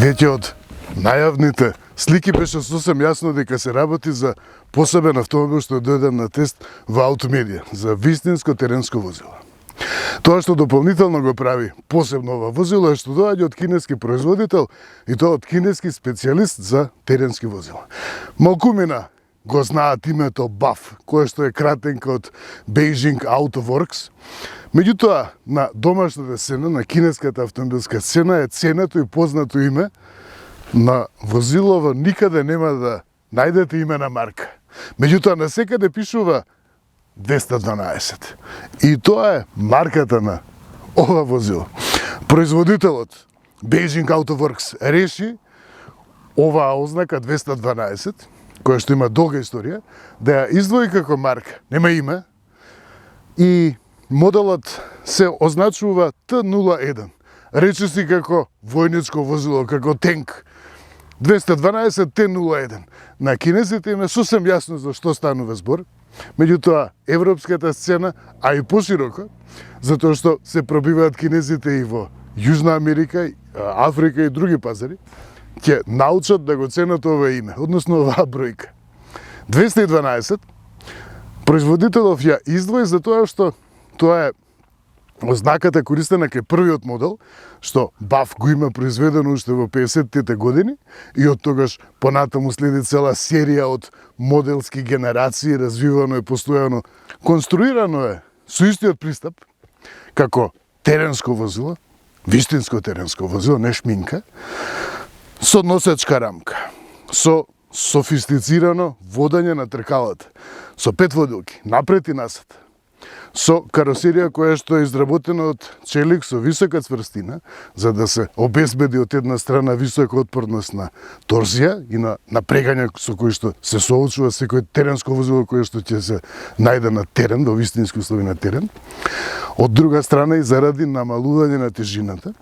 Веќе од најавните слики беше сосем јасно дека се работи за посебен автомобил што дојде на тест во Аутомедија, за вистинско теренско возило. Тоа што дополнително го прави посебно ова возило е што доаѓа од кинески производител и тоа од кинески специјалист за теренски возила. Малкумина го знаат името BAF, кое што е кратенка од Beijing Auto Works. Меѓутоа, на домашната сцена, на кинеската автомобилска сцена е ценето и познато име на возилово никаде нема да најдете име на марка. Меѓутоа, насекаде пишува 212. И тоа е марката на ова возило. Производителот Beijing Auto Works реши оваа ознака 212, која што има долга историја, да ја издвои како марка. Нема име и моделот се означува Т-01. Речиси како војничко возило, како тенк. 212 Т-01. На кинезите им е сосем јасно за што станува збор. Меѓутоа, европската сцена, а и пошироко, затоа што се пробиваат кинезите и во Јужна Америка, Африка и други пазари, ќе научат да го ценат ова име, односно оваа бројка. 212, производителов ја издвои за тоа што тоа е ознаката користена кај првиот модел, што BAF го има произведено уште во 50-тите години и од тогаш понатаму следи цела серија од моделски генерации, развивано и постојано конструирано е со истиот пристап, како теренско возило, вистинско теренско возило, не шминка, со носечка рамка, со софистицирано водање на тркалата, со 5 водилки, напред и назад, со каросерија која што е изработена од челик со висока цврстина, за да се обезбеди од една страна висока отпорност на торзија и на напрегање со кој што се соочува секој теренско возило кое што ќе се најде на терен, во вистински услови на терен. Од друга страна и заради намалување на тежината.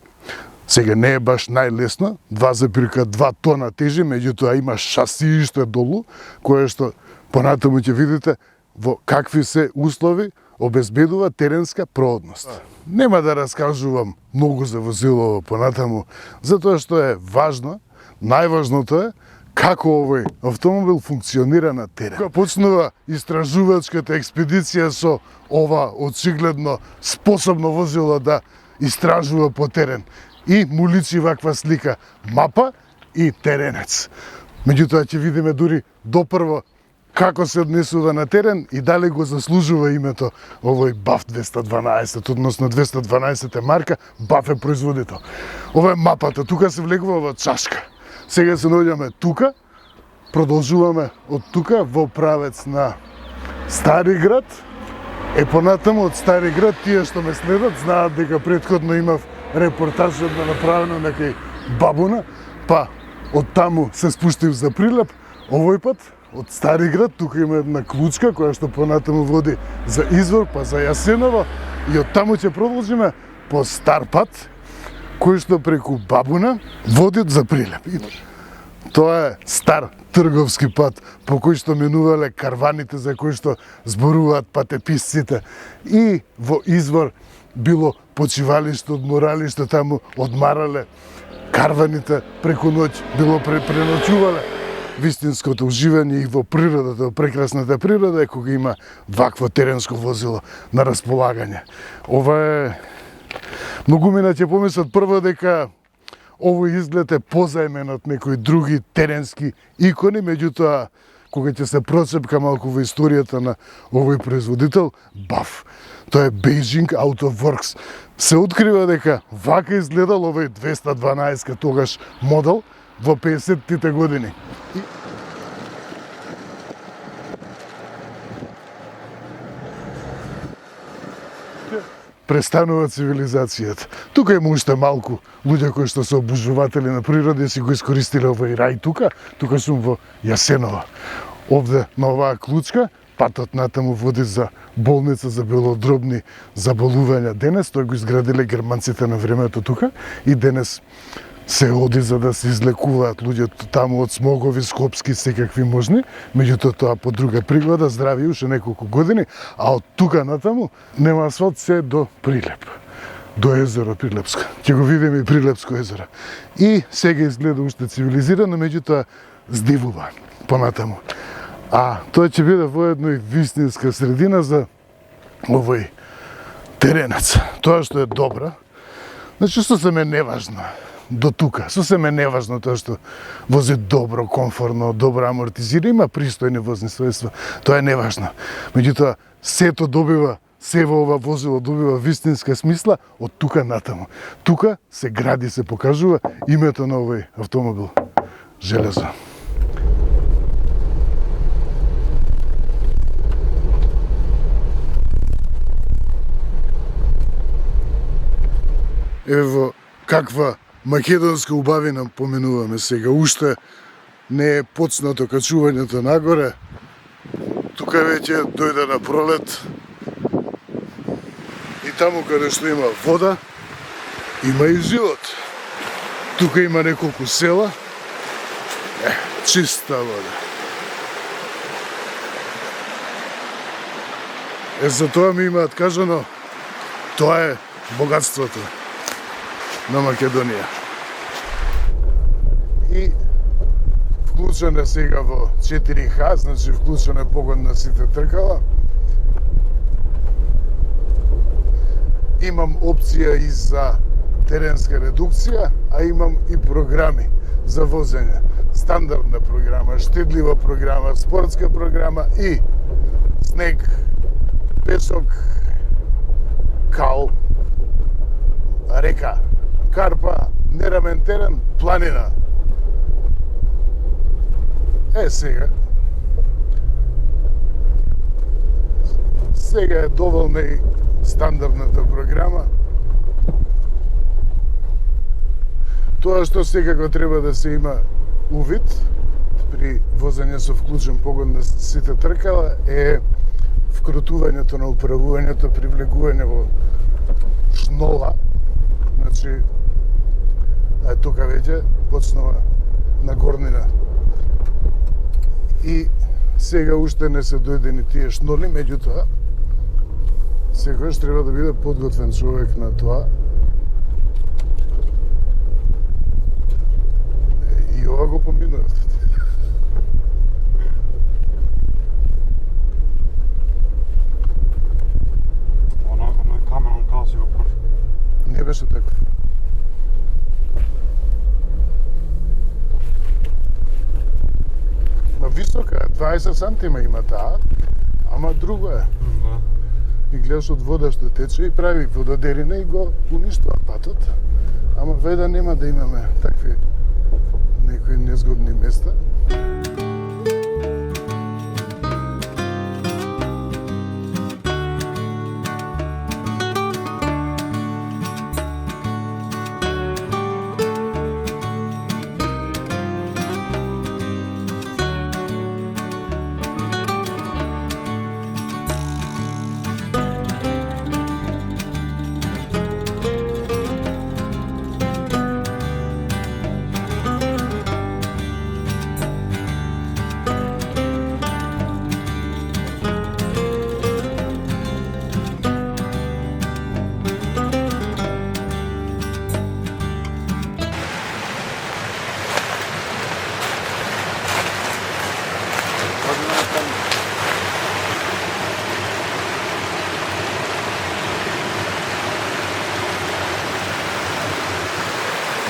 Сега не е баш најлесно, 2,2 тона тежи, меѓутоа има шасииште долу, кое што понатаму ќе видите во какви се услови обезбедува теренска проодност. Нема да раскажувам многу за возилово понатаму, затоа што е важно, најважното е како овој автомобил функционира на терен. Кога почнува истражувачката експедиција со ова очигледно способно возило да истражува по терен, и му личи ваква слика мапа и теренец. Меѓутоа ќе видиме дури допрво како се однесува на терен и дали го заслужува името овој BAF 212, односно 212 марка, BAF е производител. Ова е мапата, тука се влегува во чашка. Сега се наоѓаме тука, продолжуваме од тука во правец на Стари град. Понатаму од Стари град, тие што ме следат, знаат дека претходно имав репортаж направено некај Бабуна, па од таму се спуштив за Прилеп, овој пат од Стари град, тука има една клучка која што понатаму води за Извор, па за Јасеново и од таму ќе продолжиме по стар пат, кој што преку Бабуна води за Прилеп. Тоа е стар трговски пат по кој што минувале карваните за кои што зборуваат патеписците и во Извор било почивалиште, одморалиште, таму одмарале карваните преку ноќ, било преночувале. Вистинското уживање и во природата, прекрасната природа е кога има вакво теренско возило на располагање. Ова е... Многумина ќе помислат прво дека овој изглед е позаемен од некои други теренски икони, меѓутоа, кога ќе се процепка малку во историјата на овој производител, BAF, тоа е Beijing Auto Works, се открива дека вака изгледал овој 212 тогаш модел во 50-тите години. Престанува цивилизацијата. Тука има уште малку луѓе кои што се обожуватели на природа и си го искористиле овој рај тука. Тука сум во Јасеново. Овде на оваа клучка патот натаму води за болница за белодробни заболувања. Денес тој го изградиле германците на времето тука и денес се оди за да се излекуваат луѓето таму од смогови, скопски, секакви можни, меѓутоа тоа по друга пригода, здрави уште неколку години, а од тука натаму нема асфалт се до Прилеп. до езеро Прилепско. Ќе го видиме и Прилепско езеро. И сега изгледа уште цивилизирано, меѓутоа здивува понатаму. А тоа ќе биде воедно и вистинска средина за овој теренец. Тоа што е добро, значи сосем е неважно до тука. Сосем е неважно тоа што вози добро, комфортно, добро амортизира, има пристојни возни средства. Тоа е неважно. Меѓутоа, сето добива, се во ова возило добива вистинска смисла од тука натаму. Тука се гради, се покажува името на овој автомобил. Железо. Еве во каква македонска убавина поменуваме сега. Уште не е почнато качувањето нагоре. Тука веќе дојде на пролет. И таму каде што има вода, има и живот. Тука има неколку села. Чиста вода. За тоа ми имаат кажано, тоа е богатството на Македонија. И вклучен е сега во 4H, значи вклучен е погон на сите тркала. Имам опција и за теренска редукција, а имам и програми за возење. Стандардна програма, штедлива програма, спортска програма и снег, песок, кал, река, карпа, нерамен терен, планина. Сега е доволна и стандардната програма. Тоа што секако треба да се има увид при возење со вклучен погон на сите тркала е вкрутувањето на управувањето, привлегување во шнола. Значи, тука веќе почнува на горнина. И сега уште не се дојдени тие шноли, меѓутоа секојаш треба да биде подготвен човек на тоа. И ова го поминуват. Оно е камерон као си го прв. Не беше таков. Висока, 20 сантима има таа, ама друго е. Да. И гледаш од вода што тече и прави вододерина и го уништува патот. Ама веда нема да имаме такви некои незгодни места.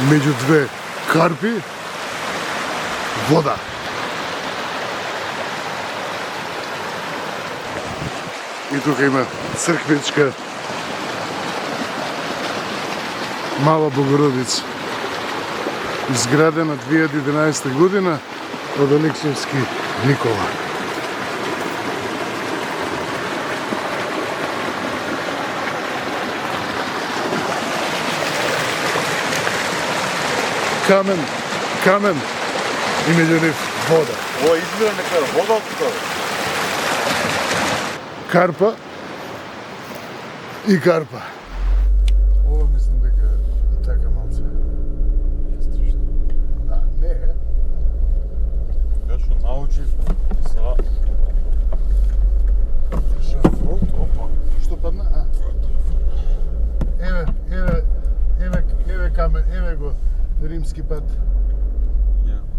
Меѓу две карпи, вода. И тука има црквичка Мала Богородица. Изградена 2011 година од Алексиевски Никола. Камен и меѓу нив вода. Ова изгледа нека вода од тука. Карпа и карпа. Ова мислам дека е така малце. Да, не е. Ја што научив за Шафот, опа. Што падна? Еве римски пат. Јако.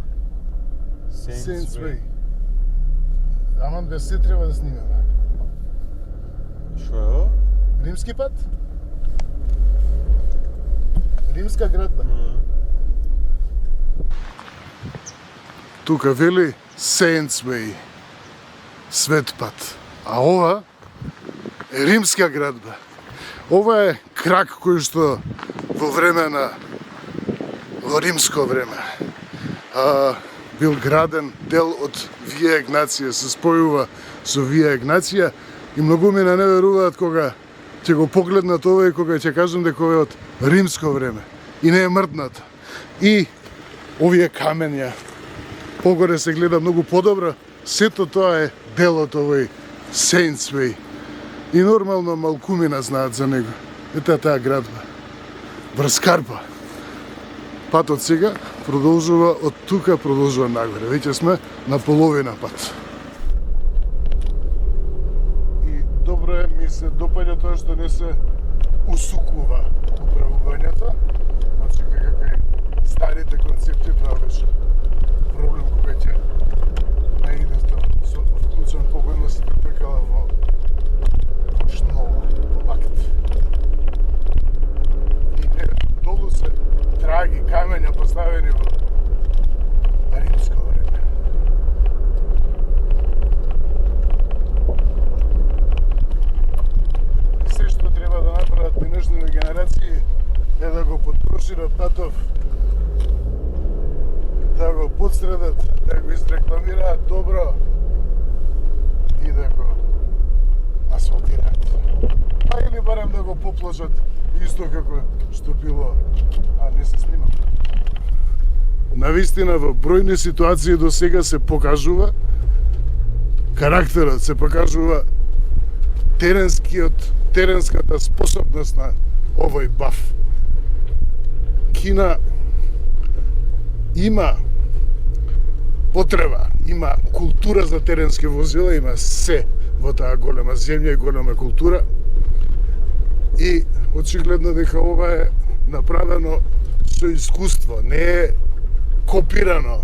Saints Way. Ама без се треба да снимаме. Што е ова? Римски пат? Римска градба. Тука вели Saints Way. Свет пат. А ова е римска градба. Ова е крак кој што во време на во римско време бил граден дел од Вија Егнација, се спојува со Вија Егнација и многу ми не веруваат кога ќе го погледнат ова и кога ќе кажам дека ова е од римско време и не е мртната. И овие камења погоре се гледа многу подобро, сето тоа е дел од овој Saints Way. И нормално малкумина знаат за него. Ета таа градба. Врз Карпа. Патот сега продолжува од тука, продолжува нагоре. Веќе сме на половина пат. И добро е, ми се допаѓа тоа што не се усукува управувањето. Значи, како и старите концепти, тоа беше проблем кога ќе наидете со вклучен погојно се претркала во ново, во акт. И долу се траги камења поставени во римско време. И се што треба да направат денешните генерации е да го потрошират патов, да го подсредат, да го изрекламираат добро и да го асфалтираат. А или барем да го поплажат исто како што било, а не се снима. Навистина во бројни ситуации до сега се покажува карактерот, се покажува теренската способност на овој баф. Кина има потреба, има култура за теренски возила, има се во таа голема земја и голема култура. И очигледно дека ова е направено со искуство, не е копирано,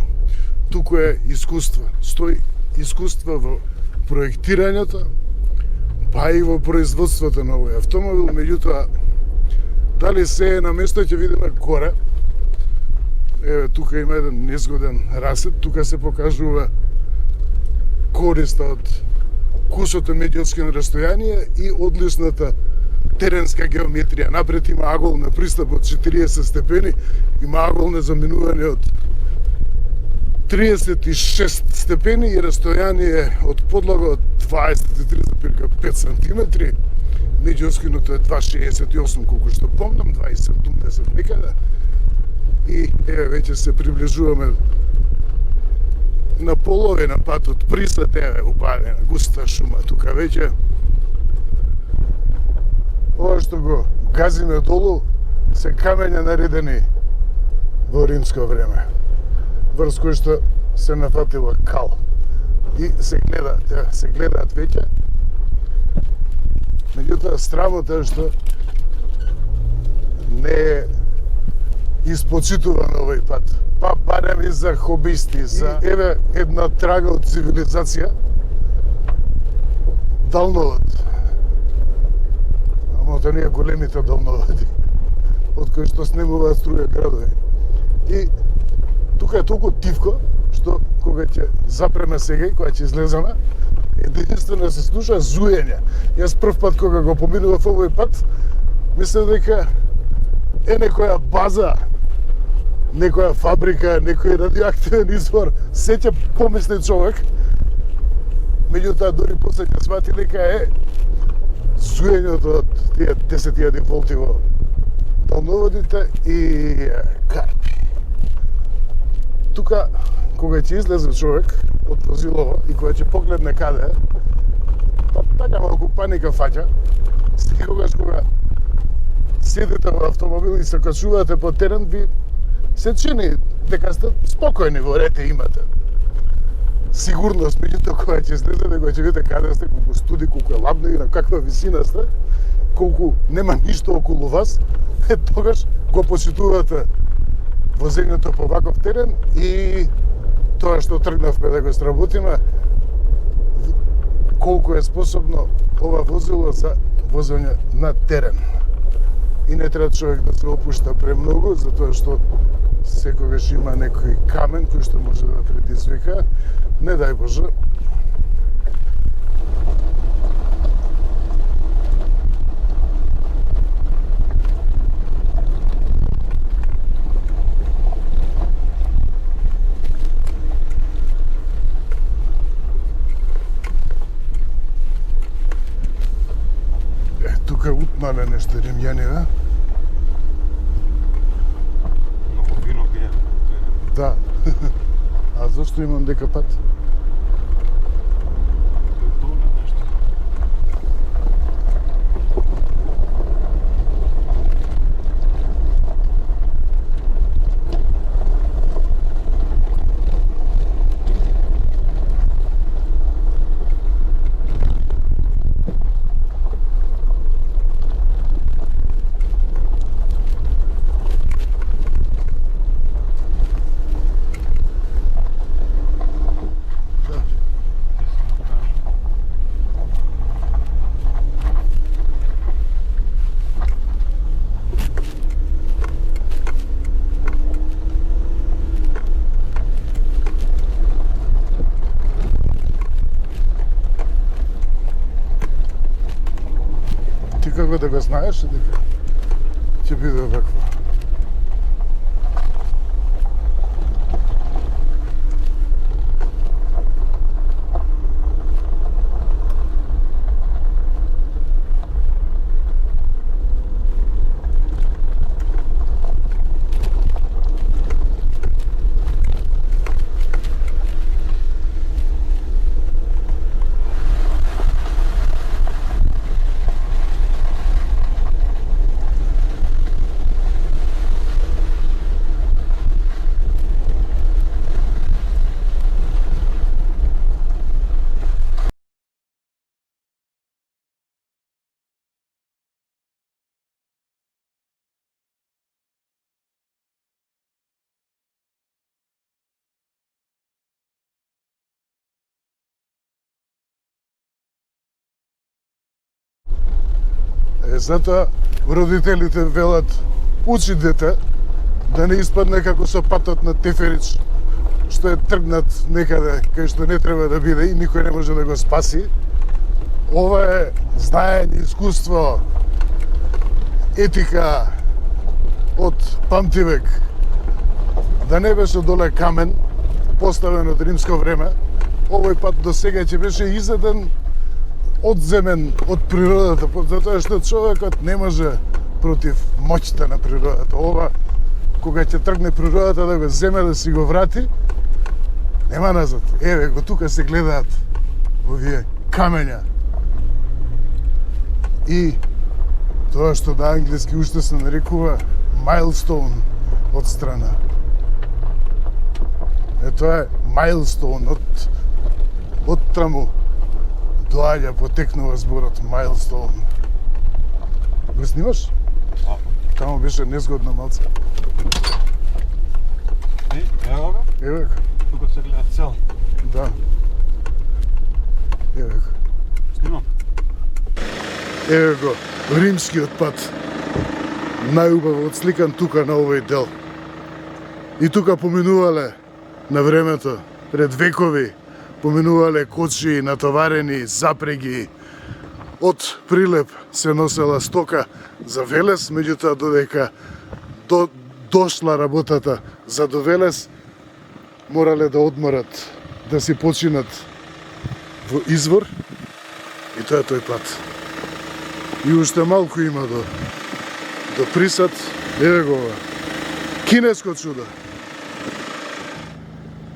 туку е искуство. Стои искуство во проектирањето, па и во производството на овој автомобил, меѓутоа дали се е на место ќе видиме горе. Еве тука има еден незгоден расет, тука се покажува користа од кусото меѓуоскин растојание и одличната теренска геометрија. Напред има агол на пристап од 40 степени, има агол на заминување од 36 степени и растојание од подлога од 23,5 см. Меѓуоскиното е 2,68, колку што помнам, 2,70 некада. И еве веќе се приближуваме на половина пат од Присад, еве убавена густа шума тука веќе. Ова што го газиме долу се камења наредени во римско време, врз кој што се нафатила кал. И се гледаат веќе. Меѓутоа страмото е што не е испочитуван овој пат. Па барем и за хобисти, за еве една трага од цивилизација, далновод. Ама тоа не е големите далноводи, од кои што снемуваат струја градови. И тука е толку тивко, што кога ќе запреме сега и кога ќе излеземе, единствено се слуша зуење. Јас прв пат кога го поминував овој пат, мислев дека е некоја база, некоја фабрика, некој радиоактивен извор, се ќе помисли човек. Меѓутоа дори после ќе свати дека е зуењето од тие 10.000 волти во далноводите и карпи. Тука, кога ќе излезе човек од возилово и кога ќе погледне каде, па така малку паника фаќа, секогаш кога седите во автомобил и се качувате по терен, ви се чини дека сте спокојни во рете имате сигурност, меѓутоа кога ќе излезете, кога ќе видите каде сте, колку студи, колку е ладно и на каква висина сте, колку нема ништо околу вас, тогаш го почитувате возењето по ваков терен и тоа што тргнавме да го сработиме, колку е способно ова возило за возење на терен. И не треба човек да се опушта премногу, затоа што секогаш има некој камен кој што може да предизвика, не дај Боже. Тука утнале нешто римјани, да? Многу вино пие. Да. А зашто имам дека пат? Доле нешто. Ти како да го знаеш дека ќе биде вакво? Затоа родителите велат учи дете да не испадне како со патот на Теферич, што е тргнат некаде кај што не треба да биде и никој не може да го спаси. Ова е знаење, искуство, етика од памтивек. Да не беше доле камен поставен од римско време, овој пат до сега ќе беше изеден, одземен од природата, затоа што човекот не може против моќта на природата. Ова, кога ќе тргне природата да го земе, да си го врати, нема назад. Еве го тука се гледаат овие камења. И тоа што на англиски уште се нарекува milestone од страна. Тоа е milestone од таму доаѓа, потекнува зборот milestone. Го снимаш? Таму беше незгодно малце. Ево го? Еве го. Тука се гледа цел. Да. Еве го. Снимам. Еве го, римскиот пат. Најубаво отсликан тука на овој дел. И тука поминувале на времето, пред векови, поминувале кочи, натоварени, запреги. Од Прилеп се носела стока за Велес, меѓутоа додека дошла работата за до Велес, морале да одморат, да си починат во извор, и тоа е тој пат. И уште малку има до Присад, еве го ова. Кинеско чудо.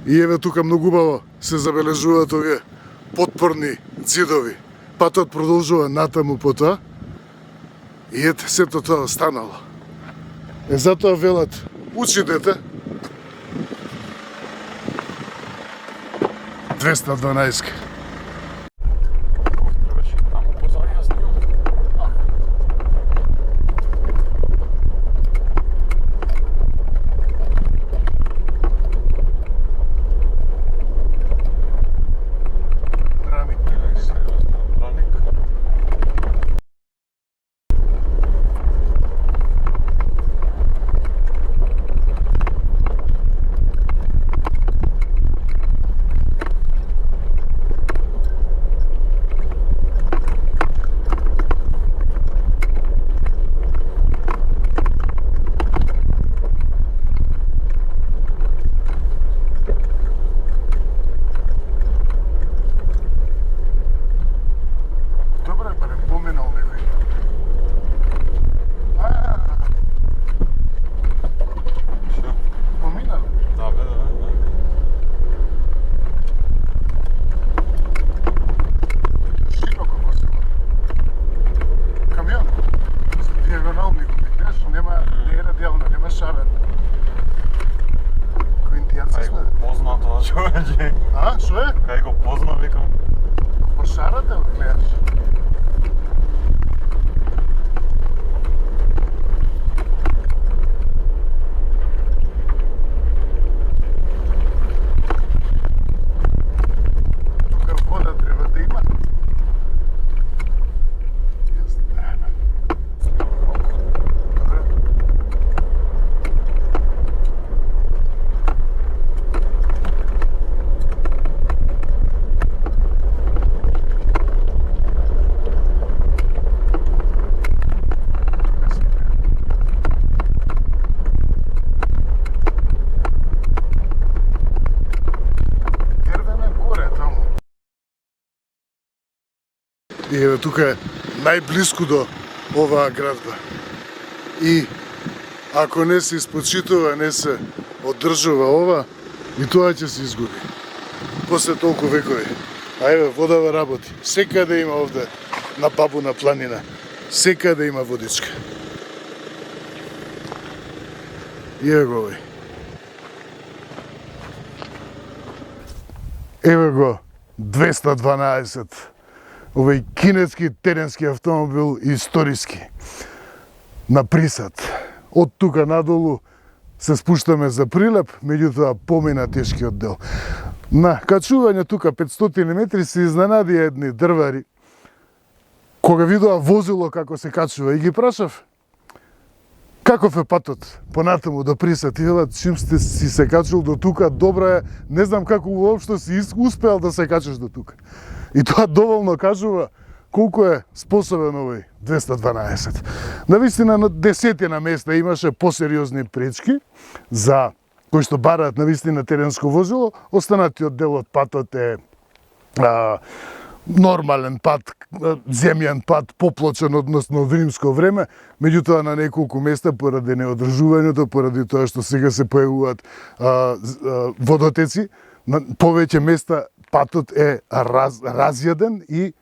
И еве тука многу убаво се забележуваат овие потпорни ѕидови. Патот продолжува натаму по тоа и ете сето тоа останало. Затоа велат, учи дете. 212. Требаше таму позајаснio. шарен. Коинтијанци Кај сме. го позна тоа човече. А, шо е? Кај го позна, викам. По шарата го гледаш. Тука вода треба да има. Јас треба. Добре. Гервене горе таму. И еве тука е најблиску до оваа градба. И ако не се испочитува, не се одржува ова, и тоа ќе се изгуби. После толку векови. А еве водава работи. Секаде има овде на Бабуна планина. Секаде има водичка. И еве го овој. Еве го 212. Овој кинески теренски автомобил историски. На присад. Од тука надолу се спуштаме за Прилеп, меѓутоа помина тешкиот дел. На качување тука 500 метри се изненади едни дрвари кога видоа возило како се качува и ги прашав каков е патот понатаму до Присад и велат чим сте си се качил до тука, добро е, не знам како уопшто си успеал да се качиш до тука. И тоа доволно кажува колку е способен овој 212. Навистина на десетина места имаше посериозни пречки за кои што бараат навистина теренско возило, останатиот дел од патот е нормален пат, земјан пат, поплочен односно од римско време, меѓутоа на неколку места поради неодржувањето, поради тоа што сега се појавуваат водотеци, на повеќе места патот е разјаден и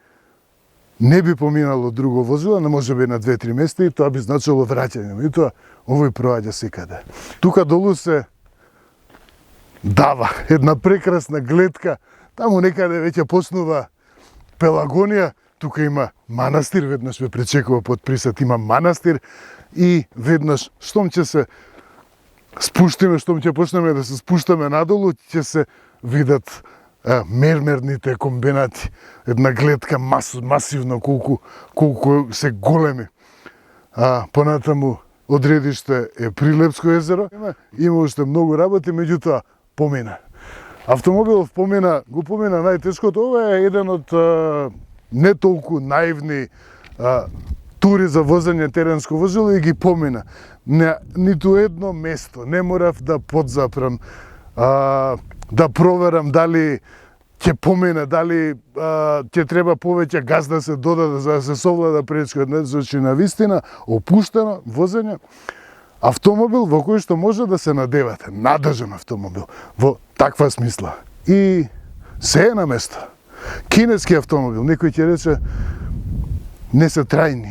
не би поминало друго возило, не може би на 2-3 места и тоа би значило враќање. Меѓутоа овој проаѓа секаде. Тука долу се дава една прекрасна гледка, таму некаде веќе почнува Пелагонија, тука има манастир, веднаш ме пречекува под Присад, има манастир и веднаш штом ќе се спуштиме, штом ќе почнеме да се спуштаме надолу, ќе се видат мермерните комбинати. Една гледка масивно колку се големи. Понатаму одредиште е Прилепско езеро. Има уште многу работи, меѓутоа помина. Автомобилов го помина најтешкото. Ова е еден од не толку наивни тури за возење теренско возило и ги помина. Ниту едно место не морав да подзапрам, да проверам дали ќе помине, дали ќе треба повеќе газ да се додаде за да се совлада пречката. Значи навистина опуштено возење. Автомобил во кој што може да се надевате, надржан автомобил, во таква смисла. И се е на место. Кинески автомобил, некој ќе рече, не се трајни.